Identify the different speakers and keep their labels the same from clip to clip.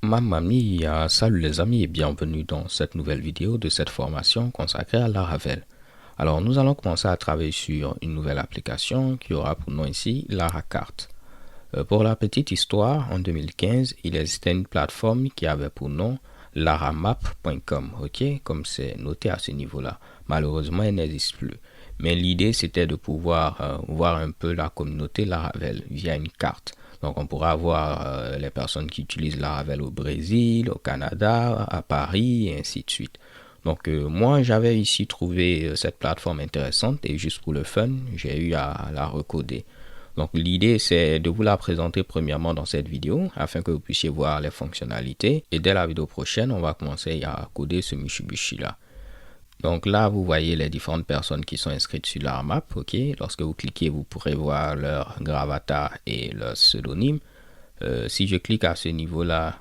Speaker 1: Mamma mia, salut les amis et bienvenue dans cette nouvelle vidéo de cette formation consacrée à Laravel. Alors nous allons commencer à travailler sur une nouvelle application qui aura pour nom ici Laracart. Pour la petite histoire, en 2015, il existait une plateforme qui avait pour nom laramap.com, ok, comme c'est noté à ce niveau-là. Malheureusement, elle n'existe plus. Mais l'idée, c'était de pouvoir voir un peu la communauté Laravel via une carte. Donc, on pourra voir les personnes qui utilisent Laravel au Brésil, au Canada, à Paris, et ainsi de suite. Donc, moi, j'avais ici trouvé cette plateforme intéressante et juste pour le fun, j'ai eu à la recoder. Donc, l'idée, c'est de vous la présenter premièrement dans cette vidéo afin que vous puissiez voir les fonctionnalités. Et dès la vidéo prochaine, on va commencer à coder ce Mitsubishi-là. Donc là, vous voyez les différentes personnes qui sont inscrites sur la map. Ok, lorsque vous cliquez, vous pourrez voir leur gravatar et leur pseudonyme. Si je clique à ce niveau-là,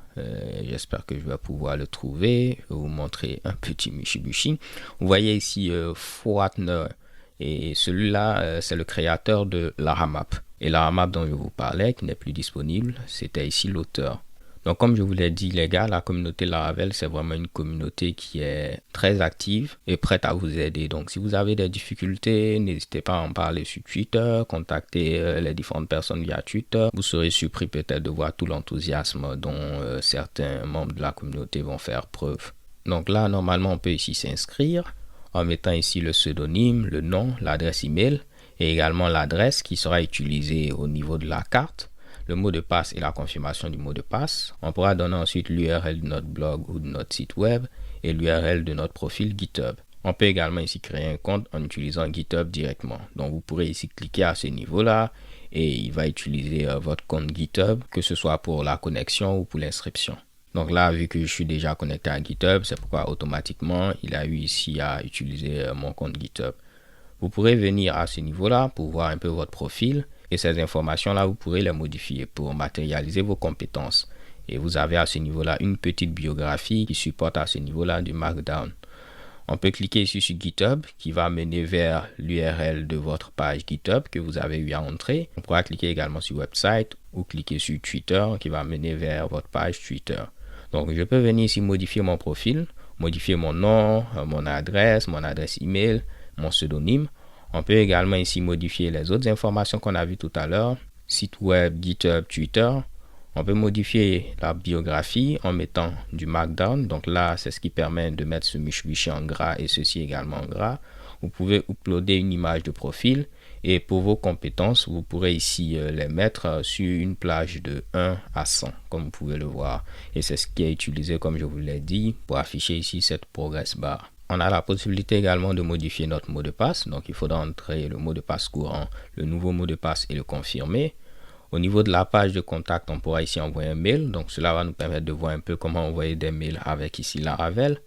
Speaker 1: j'espère que je vais pouvoir le trouver. Je vais vous montrer un petit Mitsubishi. Vous voyez ici Fortner. Et celui-là, c'est le créateur de Laramap. Et Laramap dont je vous parlais, qui n'est plus disponible, c'était ici l'auteur. Donc, comme je vous l'ai dit, les gars, la communauté Laravel, c'est vraiment une communauté qui est très active et prête à vous aider. Donc, si vous avez des difficultés, n'hésitez pas à en parler sur Twitter, contactez les différentes personnes via Twitter. Vous serez surpris peut-être de voir tout l'enthousiasme dont certains membres de la communauté vont faire preuve. Donc là, normalement, on peut ici s'inscrire en mettant ici le pseudonyme, le nom, l'adresse email et également l'adresse qui sera utilisée au niveau de la carte, le mot de passe et la confirmation du mot de passe. On pourra donner ensuite l'URL de notre blog ou de notre site web et l'URL de notre profil GitHub. On peut également ici créer un compte en utilisant GitHub directement. Donc vous pourrez ici cliquer à ce niveau-là et il va utiliser votre compte GitHub, que ce soit pour la connexion ou pour l'inscription. Donc là, vu que je suis déjà connecté à GitHub, c'est pourquoi automatiquement, il a eu ici à utiliser mon compte GitHub. Vous pourrez venir à ce niveau-là pour voir un peu votre profil et ces informations-là, vous pourrez les modifier pour matérialiser vos compétences. Et vous avez à ce niveau-là une petite biographie qui supporte à ce niveau-là du Markdown. On peut cliquer ici sur GitHub qui va mener vers l'URL de votre page GitHub que vous avez eu à entrer. On pourra cliquer également sur Website ou cliquer sur Twitter qui va mener vers votre page Twitter. Donc, je peux venir ici modifier mon profil, modifier mon nom, mon adresse email, mon pseudonyme. On peut également ici modifier les autres informations qu'on a vues tout à l'heure, site web, GitHub, Twitter. On peut modifier la biographie en mettant du Markdown. Donc là, c'est ce qui permet de mettre ce Mitsubishi en gras et ceci également en gras. Vous pouvez uploader une image de profil. Et pour vos compétences, vous pourrez ici les mettre sur une plage de 1 à 100, comme vous pouvez le voir. Et c'est ce qui est utilisé, comme je vous l'ai dit, pour afficher ici cette progress bar. On a la possibilité également de modifier notre mot de passe. Donc, il faudra entrer le mot de passe courant, le nouveau mot de passe et le confirmer. Au niveau de la page de contact, on pourra ici envoyer un mail. Donc, cela va nous permettre de voir un peu comment envoyer des mails avec ici Laravel.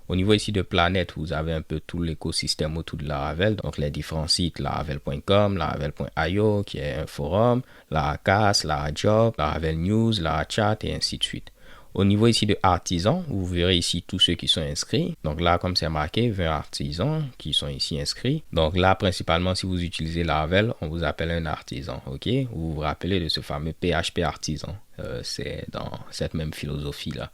Speaker 1: Au niveau ici de Planète, vous avez un peu tout l'écosystème autour de Laravel. Donc, les différents sites, laravel.com, laravel.io, qui est un forum, Laracast, Larajob, Laravel News, Larachat et ainsi de suite. Au niveau ici de artisans, vous verrez ici tous ceux qui sont inscrits. Donc là, comme c'est marqué, 20 artisans qui sont ici inscrits. Donc là, principalement, si vous utilisez Laravel, on vous appelle un artisan, ok? Vous vous rappelez de ce fameux PHP artisan. C'est dans cette même philosophie-là.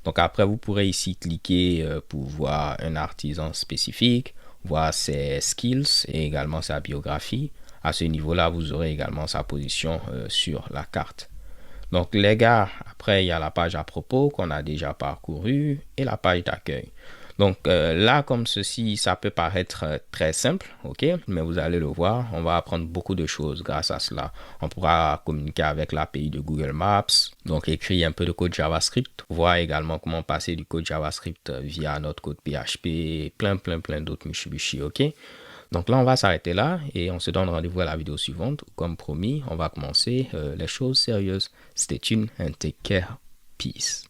Speaker 1: Donc après, vous pourrez ici cliquer pour voir un artisan spécifique, voir ses skills et également sa biographie. À ce niveau-là, vous aurez également sa position sur la carte. Donc les gars, après il y a la page à propos qu'on a déjà parcouru et la page d'accueil. Donc là comme ceci, ça peut paraître très simple, ok, mais vous allez le voir, on va apprendre beaucoup de choses grâce à cela. On pourra communiquer avec l'API de Google Maps, donc écrire un peu de code JavaScript, voir également comment passer du code JavaScript via notre code PHP, plein d'autres Mitsubishi, ok. Donc là, on va s'arrêter là et on se donne rendez-vous à la vidéo suivante. Comme promis, on va commencer les choses sérieuses. Stay tuned and take care. Peace.